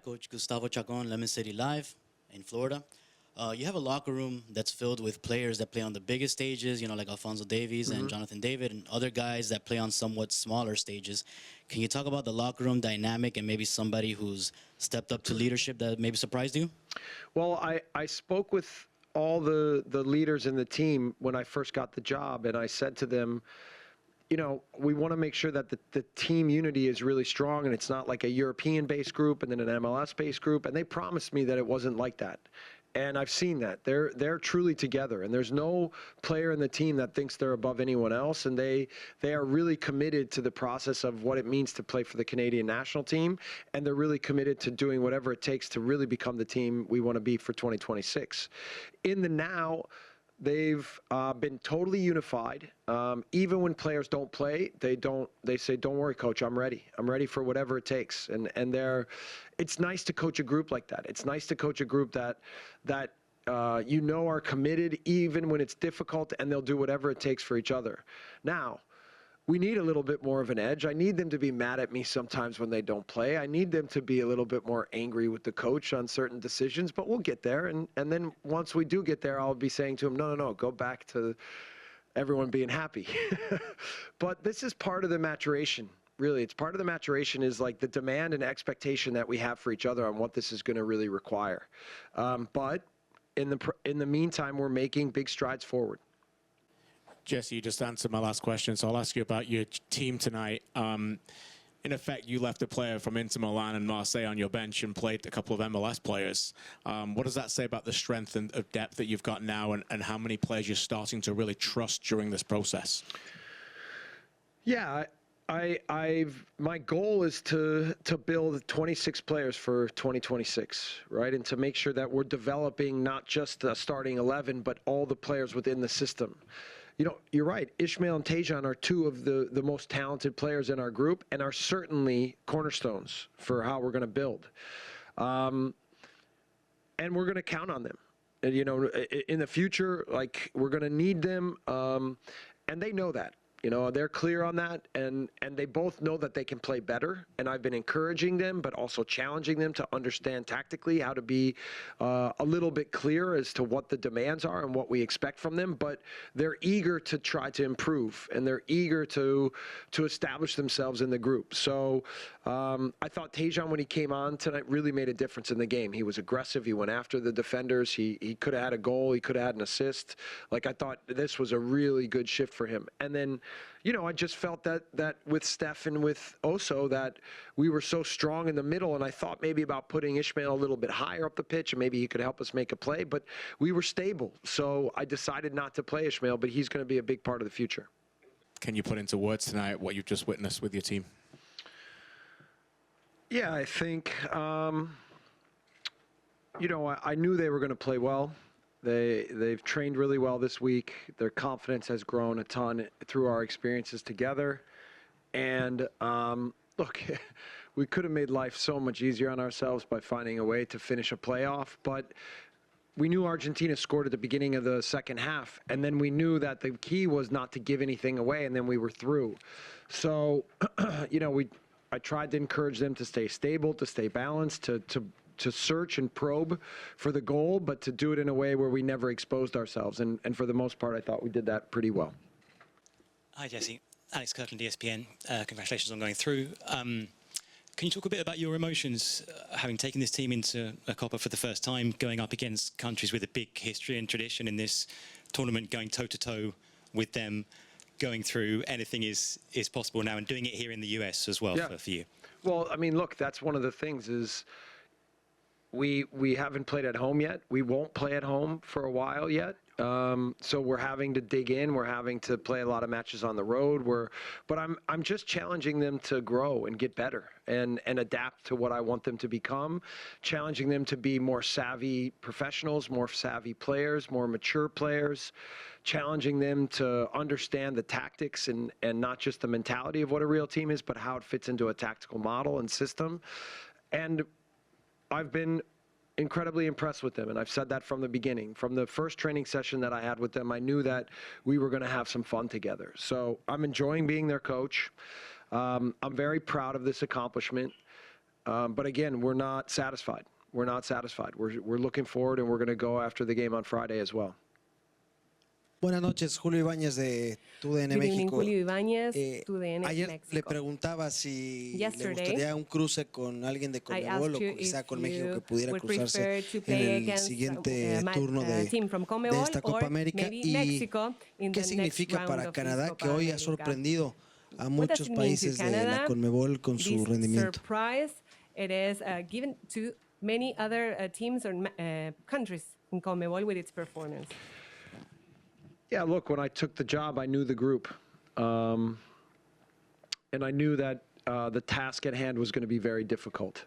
Coach Gustavo Chacon, Lemon City Live in Florida. You have a locker room that's filled with players that play on the biggest stages, like Alphonso Davies and Jonathan David, and other guys that play on somewhat smaller stages. Can you talk about the locker room dynamic and maybe somebody who's stepped up to leadership that maybe surprised you? Well, I spoke with all the leaders in the team when I first got the job, and I said to them, we want to make sure that the team unity is really strong, and it's not like a European-based group and then an MLS-based group. And they promised me that it wasn't like that. And I've seen that. They're truly together, and there's no player in the team that thinks they're above anyone else, and they are really committed to the process of what it means to play for the Canadian national team, and they're really committed to doing whatever it takes to really become the team we want to be for 2026. In the now, they've been totally unified. Even when players don't play, they say, "Don't worry, coach, I'm ready. I'm ready for whatever it takes." And it's nice to coach a group like that. It's nice to coach a group that are committed even when it's difficult, and they'll do whatever it takes for each other. Now, we need a little bit more of an edge. I need them to be mad at me sometimes when they don't play. I need them to be a little bit more angry with the coach on certain decisions, but we'll get there. And then once we do get there, I'll be saying to them, no, go back to everyone being happy. But this is part of the maturation. Really, it's part of the maturation is like the demand and expectation that we have for each other on what this is going to really require. But in the meantime, we're making big strides forward. Jesse, you just answered my last question, so I'll ask you about your team tonight. In effect, you left a player from Inter Milan and Marseille on your bench and played a couple of MLS players. What does that say about the strength and of depth that you've got now, and how many players you're starting to really trust during this process? Yeah, my goal is to build 26 players for 2026, right? And to make sure that we're developing not just the starting 11, but all the players within the system. You're right. Ishmael and Tejan are two of the most talented players in our group and are certainly cornerstones for how we're going to build. And we're going to count on them. And, in the future, we're going to need them. And they know that. They're clear on that, and they both know that they can play better, and I've been encouraging them, but also challenging them to understand tactically how to be a little bit clear as to what the demands are and what we expect from them, but they're eager to try to improve, and they're eager to establish themselves in the group. So I thought Tejan, when he came on tonight, really made a difference in the game. He was aggressive. He went after the defenders. He could have had a goal. He could have had an assist. I thought this was a really good shift for him. And then I just felt that with Steph and with Oso that we were so strong in the middle, and I thought maybe about putting Ishmael a little bit higher up the pitch, and maybe he could help us make a play, but we were stable. So I decided not to play Ishmael, but he's going to be a big part of the future. Can you put into words tonight what you've just witnessed with your team? Yeah, I think, I knew they were going to play well. They've trained really well this week. Their confidence has grown a ton through our experiences together. And look, we could have made life so much easier on ourselves by finding a way to finish a playoff. But we knew Argentina scored at the beginning of the second half. And then we knew that the key was not to give anything away, and then we were through. So, I tried to encourage them to stay stable, to stay balanced, to search and probe for the goal, but to do it in a way where we never exposed ourselves. And for the most part, I thought we did that pretty well. Hi, Jesse. Alex Kirkland, ESPN. Congratulations on going through. Can you talk a bit about your emotions, having taken this team into a Copa for the first time, going up against countries with a big history and tradition in this tournament, going toe-to-toe with them, going through anything is possible now, and doing it here in the US as well for you? Well, look, that's one of the things is we haven't played at home yet. We won't play at home for a while yet. So we're having to dig in. We're having to play a lot of matches on the road. But I'm just challenging them to grow and get better and adapt to what I want them to become, challenging them to be more savvy professionals, more savvy players, more mature players, challenging them to understand the tactics and not just the mentality of what a real team is, but how it fits into a tactical model and system. And I've been incredibly impressed with them, and I've said that from the beginning. From the first training session that I had with them, I knew that we were going to have some fun together. So I'm enjoying being their coach. I'm very proud of this accomplishment. But again, we're not satisfied. We're not satisfied. We're looking forward, and we're going to go after the game on Friday as well. Buenas noches, Julio Ibáñez de TUDN Good evening, México. Julio Ibáñez, TUDN Ayer le Mexico. preguntaba si le Yesterday, gustaría un cruce con alguien de I Conmebol asked o you quizá if con México que you pudiera would cruzarse prefer to en play el against siguiente turno a team from de Conmebol esta Copa or América maybe y Mexico in qué the next significa round para of this Canadá Copa que hoy ha América. sorprendido a What does muchos it mean to países de la Canada? Conmebol con su This rendimiento. surprise, it is given to many other teams or countries in Conmebol with its performance. Yeah, look, when I took the job, I knew the group. And I knew that the task at hand was going to be very difficult.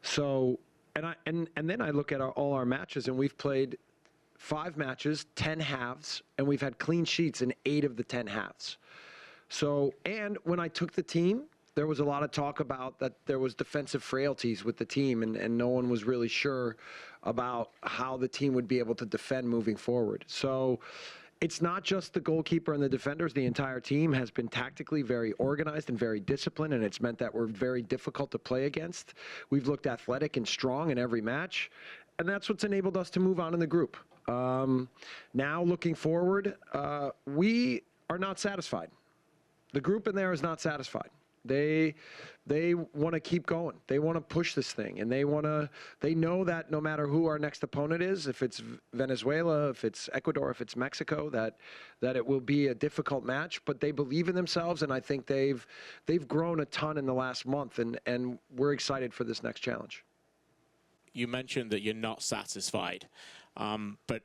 So, and then I look at all our matches, and we've played 5 matches, 10 halves, and we've had clean sheets in 8 of the 10 halves. So, and when I took the team, there was a lot of talk about that there was defensive frailties with the team, and no one was really sure about how the team would be able to defend moving forward. So it's not just the goalkeeper and the defenders. The entire team has been tactically very organized and very disciplined, and it's meant that we're very difficult to play against. We've looked athletic and strong in every match, and that's what's enabled us to move on in the group. Now, looking forward, we are not satisfied. The group in there is not satisfied. They want to keep going. They want to push this thing, and they know that no matter who our next opponent is, if it's Venezuela, if it's Ecuador, if it's Mexico, that it will be a difficult match. But they believe in themselves, and I think they've grown a ton in the last month, and we're excited for this next challenge. You mentioned that you're not satisfied, but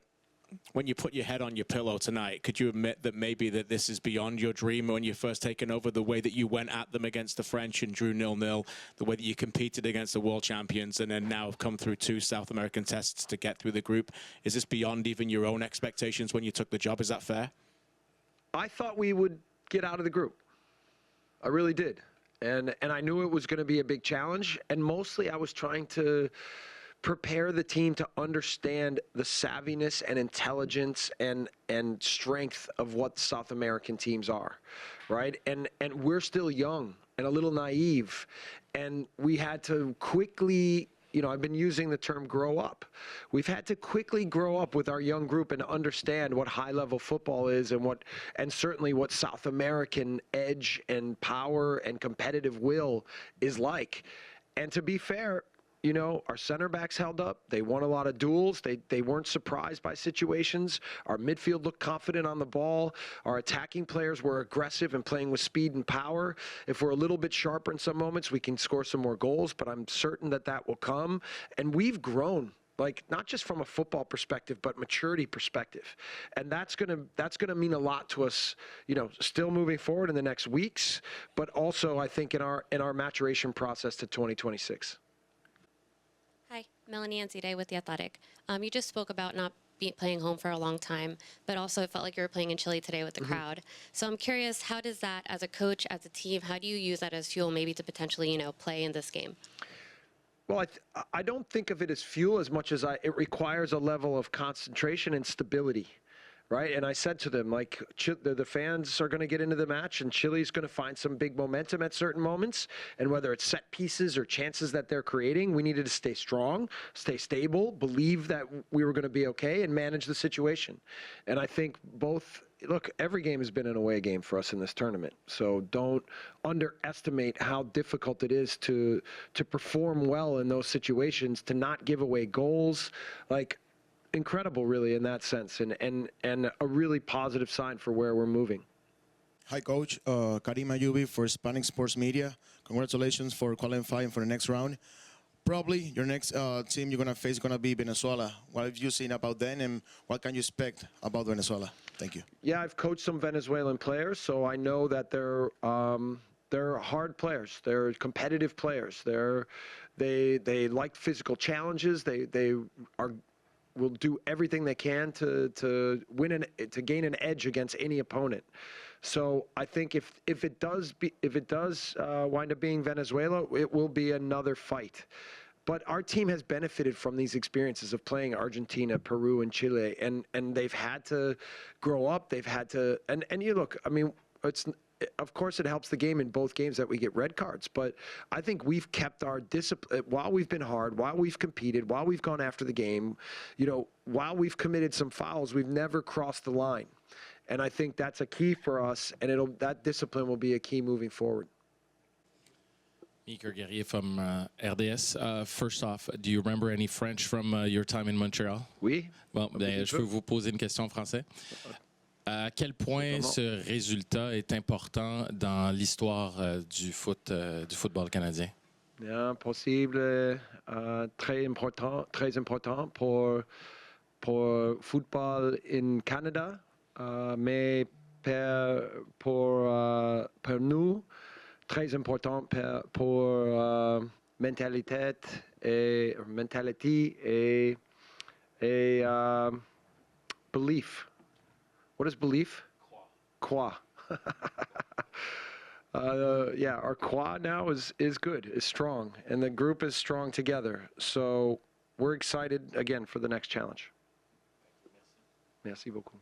when you put your head on your pillow tonight, could you admit that maybe that this is beyond your dream when you first taken over, the way that you went at them against the French and drew 0-0, the way that you competed against the world champions and then now have come through 2 South American tests to get through the group? Is this beyond even your own expectations when you took the job? Is that fair? I thought we would get out of the group. I really did. And I knew it was going to be a big challenge. And mostly I was trying to prepare the team to understand the savviness and intelligence and strength of what South American teams are, right? And we're still young and a little naive, and we had to quickly, I've been using the term grow up. We've had to quickly grow up with our young group and understand what high-level football is and certainly what South American edge and power and competitive will is like. And to be fair, our center backs held up. They won a lot of duels. They weren't surprised by situations. Our midfield looked confident on the ball. Our attacking players were aggressive and playing with speed and power. If we're a little bit sharper in some moments, we can score some more goals, but I'm certain that will come. And we've grown, not just from a football perspective, but maturity perspective. And that's gonna mean a lot to us, still moving forward in the next weeks, but also I think in our maturation process to 2026. Hi, Melanie Ancide with The Athletic. You just spoke about not playing home for a long time, but also it felt like you were playing in Chile today with the crowd. So I'm curious, how does that, as a coach, as a team, how do you use that as fuel maybe to potentially, play in this game? Well, I don't think of it as fuel as much as it requires a level of concentration and stability. Right. And I said to them, the fans are going to get into the match and Chile's going to find some big momentum at certain moments. And whether it's set pieces or chances that they're creating, we needed to stay strong, stay stable, believe that we were going to be okay and manage the situation. And I think every game has been an away game for us in this tournament. So don't underestimate how difficult it is to perform well in those situations, to not give away goals. Incredible, really, in that sense, and a really positive sign for where we're moving. Hi, Coach. Karim Ayubi for Hispanic Sports Media. Congratulations for qualifying for the next round. Probably your next team you're going to face is going to be Venezuela. What have you seen about them, and what can you expect about Venezuela? Thank you. Yeah, I've coached some Venezuelan players, so I know that they're hard players. They're competitive players. They like physical challenges. They will do everything they can to win to gain an edge against any opponent. So I think if it does wind up being Venezuela, it will be another fight. But our team has benefited from these experiences of playing Argentina, Peru, and Chile, and they've had to grow up. They've had to and you look. I mean, of course, it helps the game in both games that we get red cards. But I think we've kept our discipline while we've been hard, while we've competed, while we've gone after the game. While we've committed some fouls, we've never crossed the line. And I think that's a key for us, and that discipline will be a key moving forward. Meeker Guerrier from RDS. First off, do you remember any French from your time in Montreal? Oui. Bon, je peux vous poser une question en français. À quel point ce résultat est important dans l'histoire du football canadien? Yeah, possible. Très important pour football in Canada. Mais pour nous, très important pour mentalité et belief. What is belief? Croix. Yeah, our croix now is good, is strong, and the group is strong together. So we're excited again for the next challenge. Merci beaucoup.